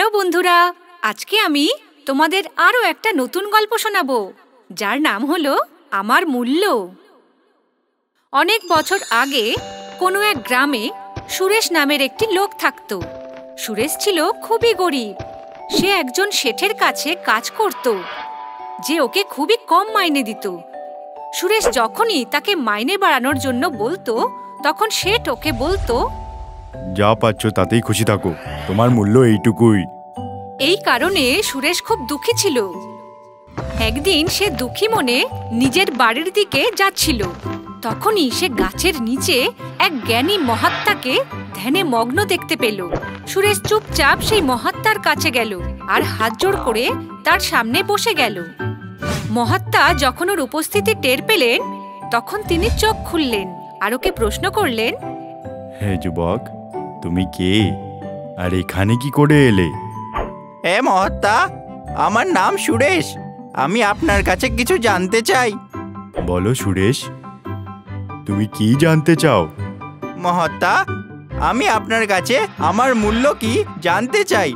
Hello বন্ধুরা, আজকে আমি তোমাদের আরো একটা নতুন গল্প শোনাবো, যার নাম হলো আমার মূল্য। অনেক বছর আগে কোনো এক গ্রামে সুরেশ নামের একটি লোক থাকত। সুরেশ ছিল খুবই গরিব। সে একজন শেঠের কাছে কাজ করত, যে ওকে খুবই কম মাইনে দিত। সুরেশ যখনই তাকে মাইনে বাড়ানোর জন্য বলতো, তখন শেঠ ওকে বলতো, যা পাচ্ছ তাতেই খুশি থাকো, তোমার মূল্য এইটুকুই। এই কারণে সুরেশ খুব দুঃখী ছিল। একদিন সে দুঃখী মনে নিজের বাড়ির দিকে যাচ্ছিল। তখনই সে গাছের নিচে এক জ্ঞানী মহাত্মাকে ধ্যানে মগ্ন দেখতে পেল। সুরেশ চুপচাপ সেই মহাত্মার কাছে গেল আর হাত জোড় করে তার সামনে বসে গেল। মহাত্মা যখন ওর উপস্থিতি টের পেলেন, তখন তিনি চোখ খুললেন আর ওকে প্রশ্ন করলেন, হে যুবক, তুমি কে আর এখানে কি করে এলে? হে মহাত্মা, আমার নাম সুরেশ। আমি আপনার কাছে কিছু জানতে চাই। বলো সুরেশ, তুমি কি জানতে চাও? মহাত্মা, আমি আপনার কাছে আমার মূল্য কি জানতে চাই,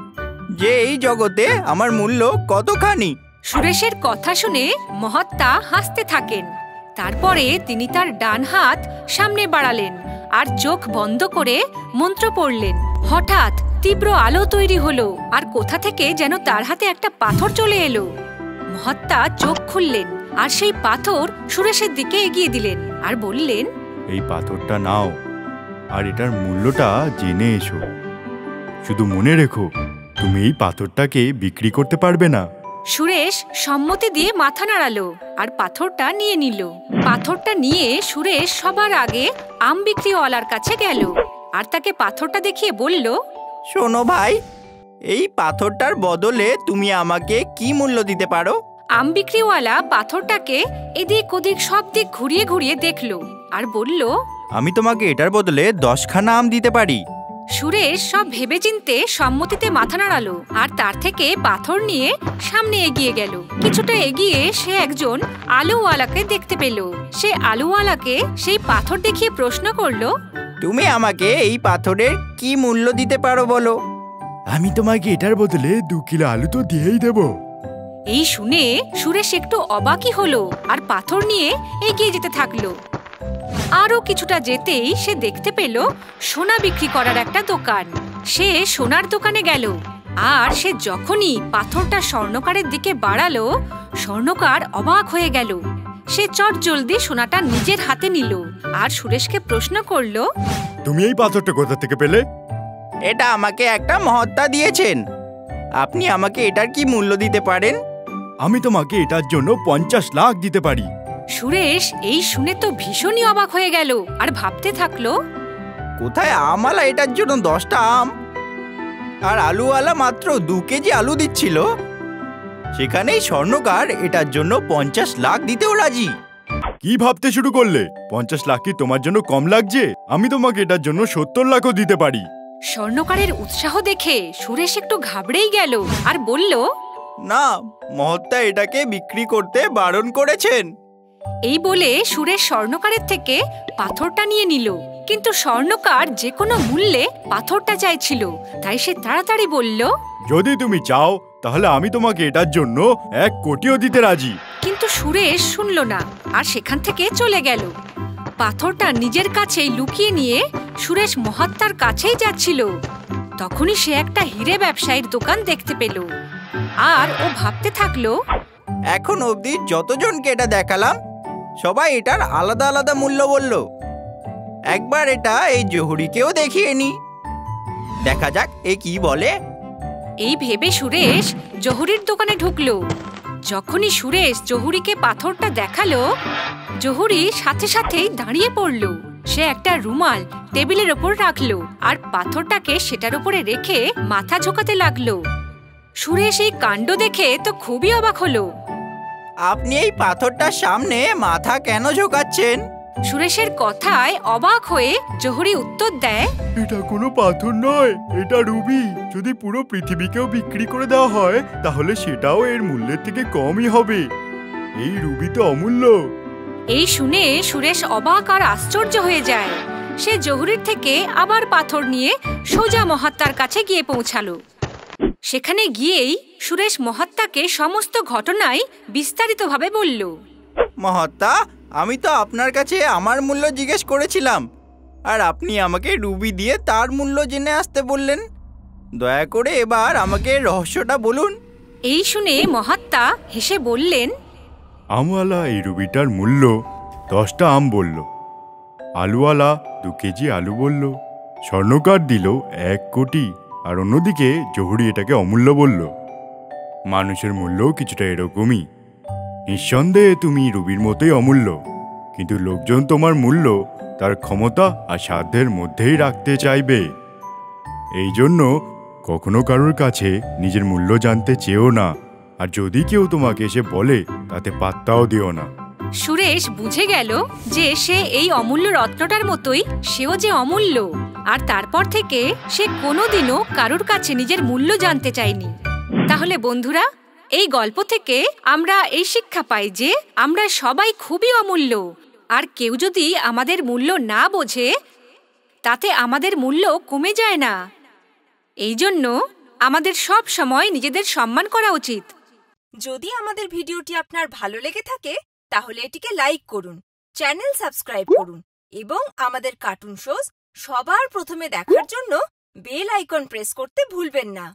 যে এই জগতে আমার মূল্য কতখানি। সুরেশের কথা শুনে মহাত্মা হাসতে থাকেন। তারপরে তিনি তার ডান হাত সামনে বাড়ালেন আর চোখ বন্ধ করে মন্ত্র পড়লেন। হঠাৎ তীব্র আলো তৈরি হলো আর কোথা থেকে যেন তার হাতে একটা পাথর চলে এলো। মহাত্মা চোখ খুললেন আর সেই পাথর সুরেশের দিকে এগিয়ে দিলেন আর বললেন, এই পাথরটা নাও আর এটার মূল্যটা জেনে এসো। শুধু মনে রেখো, তুমি এই পাথরটাকে বিক্রি করতে পারবে না। সুরেশ সম্মতি দিয়ে মাথা নাড়ালো আর পাথরটা নিয়ে নিল। পাথরটা নিয়ে সুরেশ সবার আগে আম বিক্রিওয়ালার কাছে গেল আর তাকে পাথরটা দেখিয়ে বলল, শোনো ভাই, এই পাথরটার বদলে তুমি আমাকে কি মূল্য দিতে পারো? আম বিক্রিওয়ালা পাথরটাকে এদিক ওদিক সব দিক ঘুরিয়ে ঘুরিয়ে দেখলো আর বলল, আমি তোমাকে এটার বদলে 10খানা আম দিতে পারি। সুরেশ সব ভেবেচিন্তে সম্মতিতে মাথা নাড়ালো আর তার থেকে পাথর নিয়ে সামনে এগিয়ে গেল। কিছুটা এগিয়ে সে একজন আলুওয়ালাকে দেখতে পেল। সে আলুওয়ালাকে সেই পাথর দেখিয়ে প্রশ্ন করলো, তুমি আমাকে এই পাথরের কি মূল্য দিতে পারো বলো? আমি তোমাকে এটার বদলে 2 কিলো আলু তো দিয়েই দেব। এই শুনে সুরেশ একটু অবাকই হলো আর পাথর নিয়ে এগিয়ে যেতে থাকলো। আরো কিছুটা যেতেই সে দেখতে পেল সোনা বিক্রি করার একটা দোকান। সে সোনার দোকানে গেল আর সে যখনই পাথরটা স্বর্ণকারের দিকে বাড়ালো, স্বর্ণকার অবাক হয়ে গেল। সে চটজলদি সোনাটা নিজের হাতে নিল আর সুরেশকে প্রশ্ন করলো, তুমি এই পাথরটা কোথা থেকে পেলে? এটা আমাকে একটা মহাত্মা দিয়েছেন। আপনি আমাকে এটার কি মূল্য দিতে পারেন? আমি তোমাকে এটার জন্য 50 লাখ দিতে পারি। সুরেশ এই শুনে তো ভীষণই অবাক হয়ে গেল আর ভাবতে থাকলো, কোথায় আমওয়ালা এটার জন্য 10টা আম আর আলুওয়ালা মাত্র 2 কেজি আলু দিচ্ছিল, সেখানেই স্বর্ণকার এটার জন্য 50 লাখ দিতেও রাজি। কি ভাবতে শুরু করলে? 50 লাখ কি তোমার জন্য কম লাগছে? আমি তোমাকে এটার জন্য 70 লাখও দিতে পারি। স্বর্ণকারের উৎসাহ দেখে সুরেশ একটু ঘাবড়েই গেল আর বলল, না, মহাত্মা এটাকে বিক্রি করতে বারণ করেছেন। এই বলে সুরেশ স্বর্ণকারের থেকে পাথরটা নিয়ে নিল। কিন্তু স্বর্ণকার যে কোনো মূল্যে পাথরটা চাইছিল, তাই সে তাড়াতাড়ি বলল, যদি তুমি চাও তাহলে আমি তোমাকে এটার জন্য 1 কোটিও দিতে রাজি। কিন্তু সুরেশ শুনল না আর সেখান থেকে চলে গেল। পাথরটা নিজের কাছেই লুকিয়ে নিয়ে সুরেশ মহাত্মার কাছেই যাচ্ছিল। তখনই সে একটা হীরে ব্যবসায়ীর দোকান দেখতে পেল আর ও ভাবতে থাকলো, এখন অবধি যতজনকে এটা দেখালাম সবাই এটার আলাদা আলাদা মূল্য বলল। একবার এটা এই জহুরিকেও দেখিয়ে নি, দেখা যাক এ কি বলে। এই ভেবে সুরেশ জহুরির দোকানে ঢুকলো। যখনই সুরেশ জহুরিকে পাথরটা দেখালো, জহুরি সাথে সাথেই দাঁড়িয়ে পড়ল। সে একটা রুমাল টেবিলের ওপর রাখলো আর পাথরটাকে সেটার উপরে রেখে মাথা ঝোঁকাতে লাগলো। সুরেশ এই কাণ্ড দেখে তো খুবই অবাক হলো। আপনি এই পাথরটার সামনে মাথা কেন ঝোঁকাচ্ছেন? সুরেশের কথায় অবাক হয়ে জহুরি উত্তর দেয়, এটা কোনো পাথর নয়, এটা রুবি। যদি পুরো পৃথিবীকেও বিক্রি করে দেওয়া হয় তাহলে সেটাও এর মূল্যের থেকে কমই হবে। এই রুবি তো অমূল্য। এই শুনে সুরেশ অবাক আর আশ্চর্য হয়ে যায়। সে জহুরির থেকে আবার পাথর নিয়ে সোজা মহাত্মার কাছে গিয়ে পৌঁছালো। সেখানে গিয়েই সুরেশ মহাত্মাকে সমস্ত ঘটনাই বিস্তারিতভাবে বলল। মহাত্মা, আমি তো আপনার কাছে আমার মূল্য জিজ্ঞেস করেছিলাম, আর আপনি আমাকে রুবি দিয়ে তার মূল্য জেনে আসতে বললেন। দয়া করে এবার আমাকে রহস্যটা বলুন। এই শুনে মহাত্মা হেসে বললেন, আমওয়ালা এই রুবিটার মূল্য 10টা আম বলল, আলুওয়ালা 2 কেজি আলু বলল, স্বর্ণকার দিল 1 কোটি, আর অন্যদিকে জহুরি এটাকে অমূল্য বলল। মানুষের মূল্যও কিছুটা এরকমই। নিঃসন্দেহে তুমি রুবির মতোই অমূল্য, কিন্তু লোকজন তোমার মূল্য তার ক্ষমতা আর সাধ্যের মধ্যেই রাখতে চাইবে। এই জন্য কখনো কারোর কাছে নিজের মূল্য জানতে চেও না, আর যদি কেউ তোমাকে এসে বলে তাতে পাত্তাও দিও না। সুরেশ বুঝে গেল যে সে এই অমূল্য রত্নটার মতোই সেও যে অমূল্য, আর তারপর থেকে সে কোনোদিনও কারোর কাছে নিজের মূল্য জানতে চায়নি। তাহলে বন্ধুরা, এই গল্প থেকে আমরা এই শিক্ষা পাই যে আমরা সবাই খুবই অমূল্য, আর কেউ যদি আমাদের মূল্য না বোঝে তাতে আমাদের মূল্য কমে যায় না। এই জন্য আমাদের সব সময় নিজেদের সম্মান করা উচিত। যদি আমাদের ভিডিওটি আপনার ভালো লেগে থাকে তাহলে এটিকে লাইক করুন, চ্যানেল সাবস্ক্রাইব করুন এবং আমাদের কার্টুন শোজ সবার প্রথমে দেখার জন্য বেল আইকন প্রেস করতে ভুলবেন না।